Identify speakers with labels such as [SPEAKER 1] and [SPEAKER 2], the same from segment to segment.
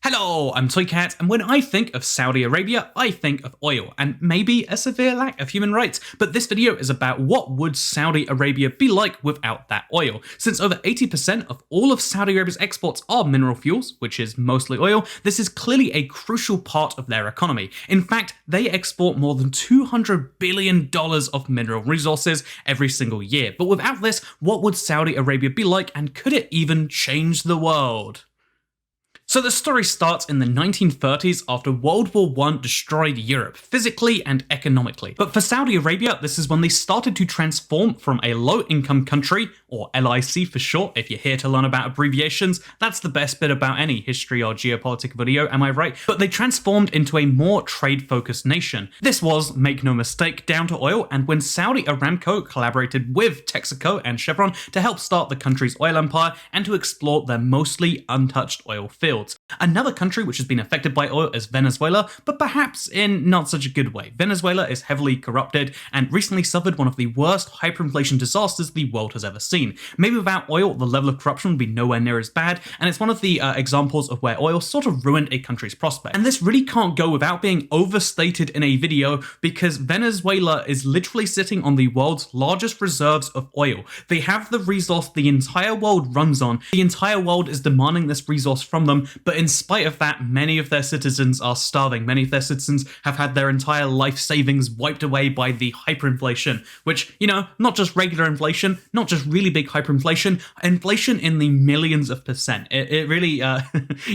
[SPEAKER 1] Hello, I'm Toycat, and when I think of Saudi Arabia, I think of oil, and maybe a severe lack of human rights. But this video is about what would Saudi Arabia be like without that oil. Since over 80% of all of Saudi Arabia's exports are mineral fuels, which is mostly oil, this is clearly a crucial part of their economy. In fact, they export more than $200 billion of mineral resources every single year. But without this, what would Saudi Arabia be like, and could it even change the world? So the story starts in the 1930s after World War I destroyed Europe, physically and economically. But for Saudi Arabia, this is when they started to transform from a low-income country, or LIC for short, if you're here to learn about abbreviations. That's the best bit about any history or geopolitics video, am I right? But they transformed into a more trade-focused nation. This was, make no mistake, down to oil, and when Saudi Aramco collaborated with Texaco and Chevron to help start the country's oil empire and to explore their mostly untouched oil fields. Another country which has been affected by oil is Venezuela, but perhaps in not such a good way. Venezuela is heavily corrupted and recently suffered one of the worst hyperinflation disasters the world has ever seen. Maybe without oil, the level of corruption would be nowhere near as bad, and it's one of the examples of where oil sort of ruined a country's prospect. And this really can't go without being overstated in a video, because Venezuela is literally sitting on the world's largest reserves of oil. They have the resource the entire world runs on. The entire world is demanding this resource from them, but in spite of that, many of their citizens are starving. Many of their citizens have had their entire life savings wiped away by the hyperinflation, which, you know, not just regular inflation, not just really big hyperinflation, inflation in the millions of percent. It really, you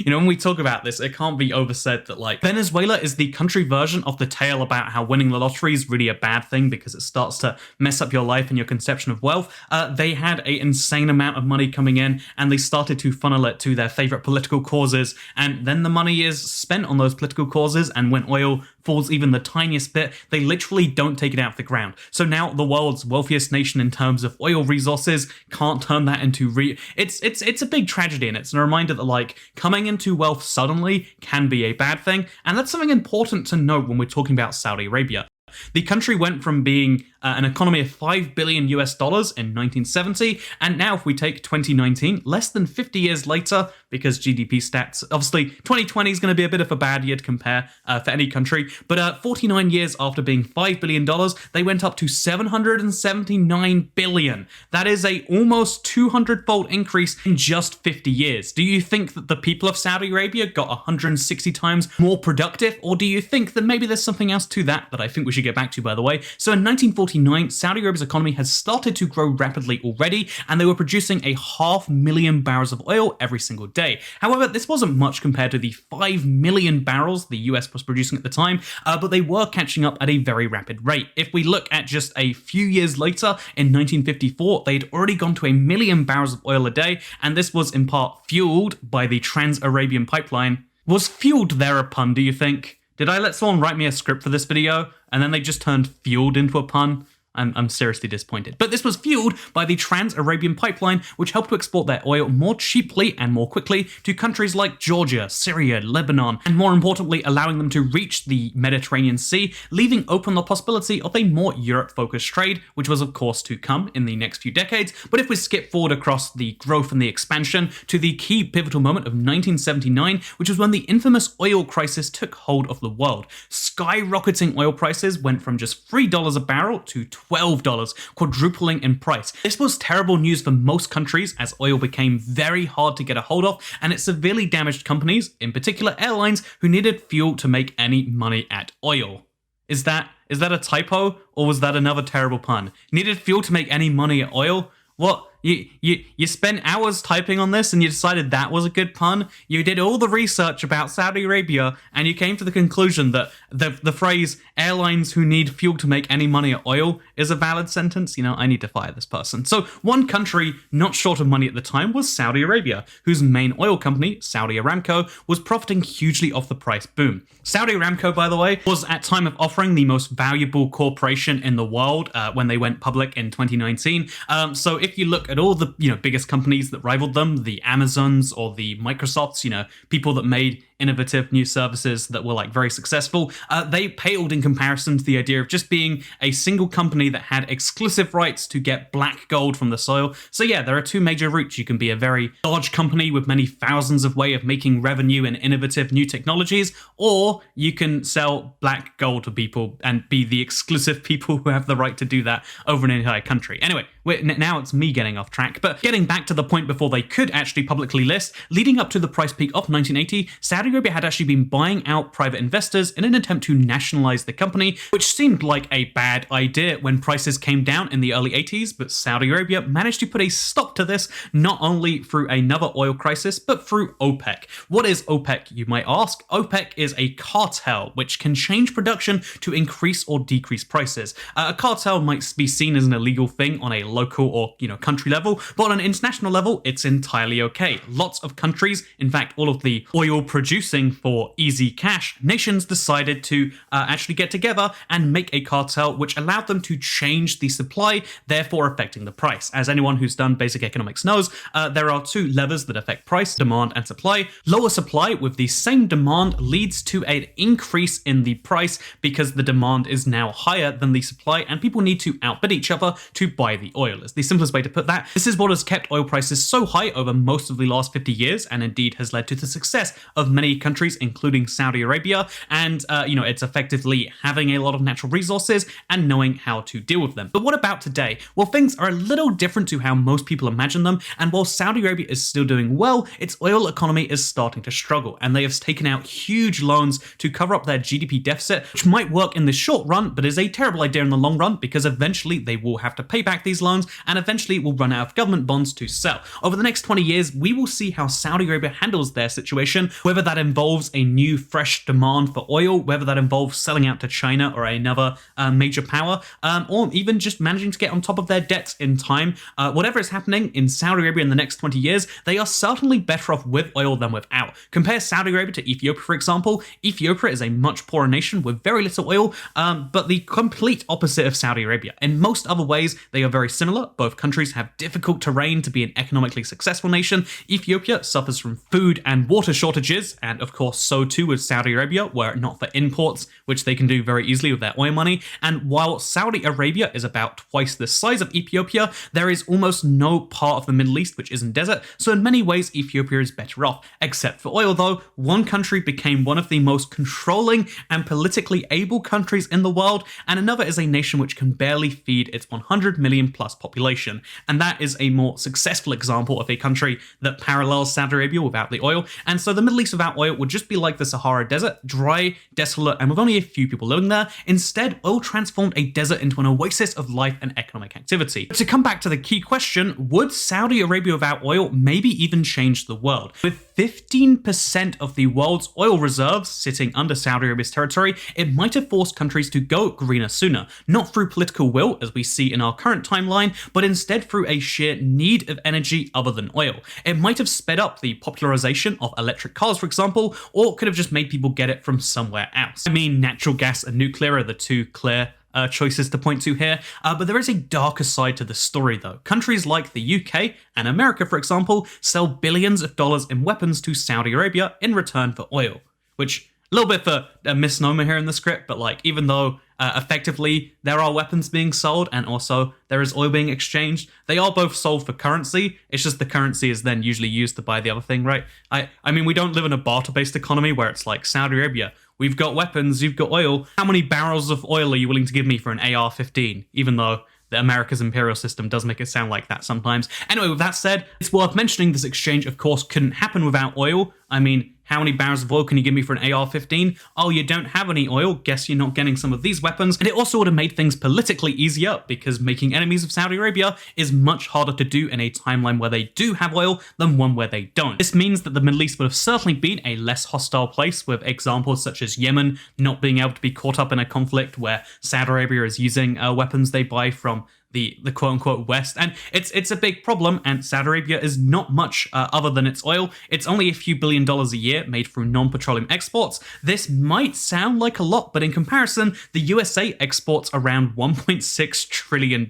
[SPEAKER 1] know, when we talk about this, it can't be oversaid that, like, Venezuela is the country version of the tale about how winning the lottery is really a bad thing because it starts to mess up your life and your conception of wealth. They had an insane amount of money coming in, and they started to funnel it to their favorite political causes, and then the money is spent on those political causes, and when oil falls even the tiniest bit, they literally don't take it out of the ground. So now the world's wealthiest nation in terms of oil resources can't turn that into it's a big tragedy, and it's a reminder that, like, coming into wealth suddenly can be a bad thing, and that's something important to note when we're talking about Saudi Arabia. The country went from being an economy of $5 billion US in 1970, and now if we take 2019, less than 50 years later, because GDP stats, obviously 2020 is going to be a bit of a bad year to compare for any country, but 49 years after being $5 billion, they went up to $779 billion. That is a almost 200-fold increase in just 50 years. Do you think that the people of Saudi Arabia got 160 times more productive, or do you think that maybe there's something else to that I think we should get back to, by the way? So in 1949, Saudi Arabia's economy had started to grow rapidly already, and they were producing 500,000 barrels of oil every single day. However, this wasn't much compared to the 5 million barrels the US was producing at the time, but they were catching up at a very rapid rate. If we look at just a few years later, in 1954, they'd already gone to 1 million barrels of oil a day, and this was in part fueled by the Trans-Arabian Pipeline. Was fueled there a pun, do you think? Did I let someone write me a script for this video, and then they just turned fueled into a pun? I'm seriously disappointed. But this was fueled by the Trans-Arabian Pipeline, which helped to export their oil more cheaply and more quickly to countries like Georgia, Syria, Lebanon, and more importantly, allowing them to reach the Mediterranean Sea, leaving open the possibility of a more Europe-focused trade, which was of course to come in the next few decades. But if we skip forward across the growth and the expansion to the key pivotal moment of 1979, which was when the infamous oil crisis took hold of the world. Skyrocketing oil prices went from just $3 a barrel to $12, quadrupling in price. This was terrible news for most countries as oil became very hard to get a hold of, and it severely damaged companies, in particular airlines, who needed fuel to make any money at oil. Is that a typo, or was that another terrible pun? Needed fuel to make any money at oil? What? You spent hours typing on this and you decided that was a good pun? You did all the research about Saudi Arabia and you came to the conclusion that the phrase airlines who need fuel to make any money at oil is a valid sentence? You know, I need to fire this person. So one country not short of money at the time was Saudi Arabia, whose main oil company, Saudi Aramco, was profiting hugely off the price boom. Saudi Aramco, by the way, was at time of offering the most valuable corporation in the world when they went public in 2019. So if you look at all the biggest companies that rivaled them, the Amazons or the Microsofts, people that made innovative new services that were like very successful, they paled in comparison to the idea of just being a single company that had exclusive rights to get black gold from the soil. So yeah, there are two major routes. You can be a very large company with many thousands of ways of making revenue and innovative new technologies, or you can sell black gold to people and be the exclusive people who have the right to do that over an entire country. Anyway, now it's me getting off track, but getting back to the point before they could actually publicly list, leading up to the price peak of 1980, Saudi Arabia had actually been buying out private investors in an attempt to nationalize the company, which seemed like a bad idea when prices came down in the early 80s, but Saudi Arabia managed to put a stop to this, not only through another oil crisis, but through OPEC. What is OPEC, you might ask? OPEC is a cartel which can change production to increase or decrease prices. A cartel might be seen as an illegal thing on a local or country level, but on an international level, it's entirely okay. Lots of countries, in fact, all of the oil producing for easy cash nations decided to actually get together and make a cartel which allowed them to change the supply, therefore affecting the price. As anyone who's done basic economics knows, there are two levers that affect price: demand and supply. Lower supply with the same demand leads to an increase in the price because the demand is now higher than the supply and people need to outbid each other to buy the oil. It's the simplest way to put that. This is what has kept oil prices so high over most of the last 50 years and indeed has led to the success of many countries, including Saudi Arabia. And, it's effectively having a lot of natural resources and knowing how to deal with them. But what about today? Well, things are a little different to how most people imagine them. And while Saudi Arabia is still doing well, its oil economy is starting to struggle. And they have taken out huge loans to cover up their GDP deficit, which might work in the short run, but is a terrible idea in the long run because eventually they will have to pay back these loans and eventually will run out of government bonds to sell. Over the next 20 years, we will see how Saudi Arabia handles their situation, whether that involves a new fresh demand for oil, whether that involves selling out to China or another major power, or even just managing to get on top of their debts in time. Whatever is happening in Saudi Arabia in the next 20 years, they are certainly better off with oil than without. Compare Saudi Arabia to Ethiopia, for example. Ethiopia is a much poorer nation with very little oil, but the complete opposite of Saudi Arabia. In most other ways, they are very similar. Both countries have difficult terrain to be an economically successful nation. Ethiopia suffers from food and water shortages, and of course so too with Saudi Arabia, were it not for imports, which they can do very easily with their oil money. And while Saudi Arabia is about twice the size of Ethiopia, there is almost no part of the Middle East which isn't desert, so in many ways Ethiopia is better off. Except for oil though, one country became one of the most controlling and politically able countries in the world, and another is a nation which can barely feed its 100 million plus population. And that is a more successful example of a country that parallels Saudi Arabia without the oil. And so the Middle East without oil would just be like the Sahara Desert, dry, desolate, and with only a few people living there. Instead, oil transformed a desert into an oasis of life and economic activity. But to come back to the key question, would Saudi Arabia without oil maybe even change the world? With 15% of the world's oil reserves sitting under Saudi Arabia's territory, it might have forced countries to go greener sooner, not through political will as we see in our current timeline, but instead through a sheer need of energy other than oil. It might have sped up the popularization of electric cars, for example, or could have just made people get it from somewhere else. I mean, natural gas and nuclear are the two clear choices to point to here, but there is a darker side to the story though. Countries like the UK and America, for example, sell billions of dollars in weapons to Saudi Arabia in return for oil, which a little bit of a misnomer here in the script, but like even though effectively there are weapons being sold and also there is oil being exchanged, they are both sold for currency. It's just the currency is then usually used to buy the other thing, right? I mean, we don't live in a barter-based economy where it's like Saudi Arabia, we've got weapons, you've got oil. How many barrels of oil are you willing to give me for an AR-15? Even though the America's imperial system does make it sound like that sometimes. Anyway, with that said, it's worth mentioning this exchange, of course, couldn't happen without oil. I mean, how many barrels of oil can you give me for an AR-15? Oh, you don't have any oil? Guess you're not getting some of these weapons. And it also would have made things politically easier because making enemies of Saudi Arabia is much harder to do in a timeline where they do have oil than one where they don't. This means that the Middle East would have certainly been a less hostile place, with examples such as Yemen not being able to be caught up in a conflict where Saudi Arabia is using weapons they buy from the quote-unquote West, and it's a big problem, and Saudi Arabia is not much other than its oil. It's only a few $1 billion a year made through non-petroleum exports. This might sound like a lot, but in comparison, the USA exports around $1.6 trillion.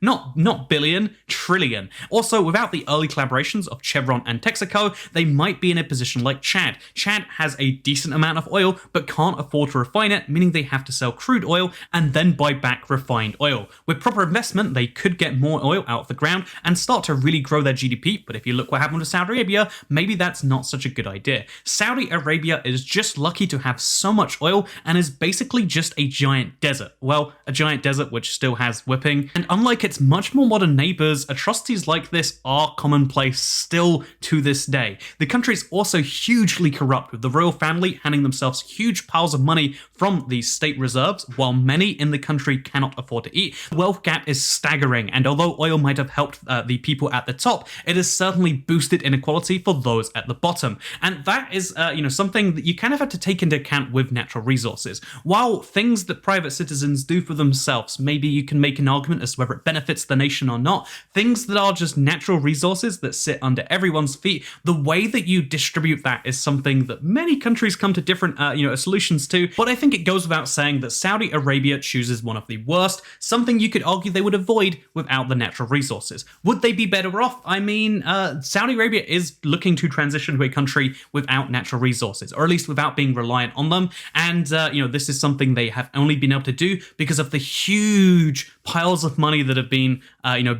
[SPEAKER 1] Not billion, trillion. Also, without the early collaborations of Chevron and Texaco, they might be in a position like Chad. Chad has a decent amount of oil, but can't afford to refine it, meaning they have to sell crude oil and then buy back refined oil. With proper investment, they could get more oil out of the ground and start to really grow their GDP, but if you look what happened to Saudi Arabia, maybe that's not such a good idea. Saudi Arabia is just lucky to have so much oil and is basically just a giant desert. Well, a giant desert which still has whipping, and unlike its much more modern neighbors, atrocities like this are commonplace still to this day. The country is also hugely corrupt, with the royal family handing themselves huge piles of money from these state reserves, while many in the country cannot afford to eat. The wealth gap is staggering, and although oil might have helped the people at the top, it has certainly boosted inequality for those at the bottom. And that is something that you kind of have to take into account with natural resources. While things that private citizens do for themselves, maybe you can make an argument as to whether it benefits the nation or not, things that are just natural resources that sit under everyone's feet, the way that you distribute that is something that many countries come to different solutions to. But I think it goes without saying that Saudi Arabia chooses one of the worst, something you could argue they would avoid without the natural resources. Would they be better off? I mean, Saudi Arabia is looking to transition to a country without natural resources, or at least without being reliant on them. And, this is something they have only been able to do because of the huge piles of money that have been,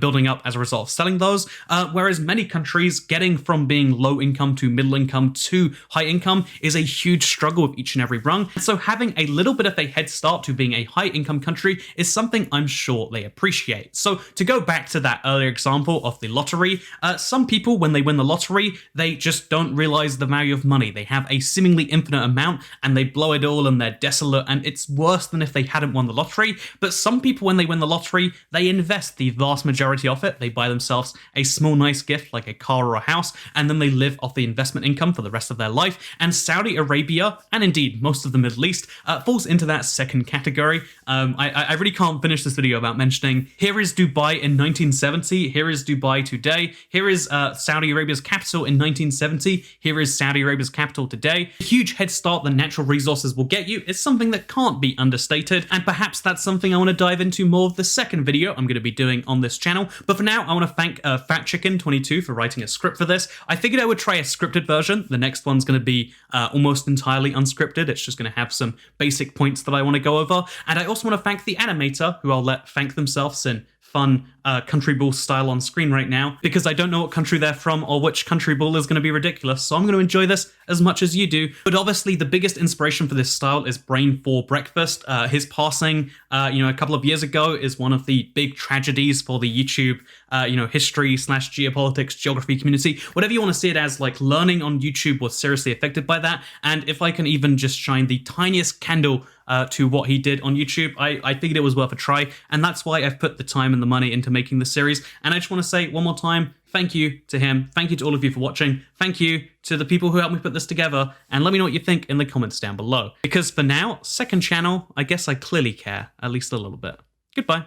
[SPEAKER 1] building up as a result of selling those. Whereas many countries, getting from being low income to middle income to high income is a huge struggle with each and every rung. So having a little bit of a head start to being a high income country is something I'm sure they appreciate. So to go back to that earlier example of the lottery, some people, when they win the lottery, they just don't realize the value of money. They have a seemingly infinite amount and they blow it all and they're desolate, and it's worse than if they hadn't won the lottery. But some people, when they win the lottery, they invest the vast majority of it. They buy themselves a small nice gift like a car or a house, and then they live off the investment income for the rest of their life. And Saudi Arabia, and indeed most of the Middle East, falls into that second category. I really can't finish this video without mentioning, here is Dubai in 1970, here is Dubai today, here is Saudi Arabia's capital in 1970, here is Saudi Arabia's capital today. A huge head start the natural resources will get you is something that can't be understated, and perhaps that's something I want to dive into more of the second video I'm going to be doing on this channel. But for now, I want to thank FatChicken22 for writing a script for this. I figured I would try a scripted version. The next one's going to be almost entirely unscripted. It's just going to have some basic points that I want to go over. And I also want to thank the animator, who I'll let thank themselves in fun country ball style on screen right now, because I don't know what country they're from or which country ball is going to be ridiculous, so I'm going to enjoy this as much as you do. But obviously the biggest inspiration for this style is Brain for Breakfast. His passing a couple of years ago is one of the big tragedies for the YouTube history / geopolitics geography community, whatever you want to see it as. Like, learning on YouTube was seriously affected by that, and if I can even just shine the tiniest candle to what he did on YouTube, I figured it was worth a try, and that's why I've put the time and the money into making this series. And I just want to say one more time, thank you to him, thank you to all of you for watching, thank you to the people who helped me put this together, and let me know what you think in the comments down below. Because for now, second channel, I guess I clearly care, at least a little bit. Goodbye.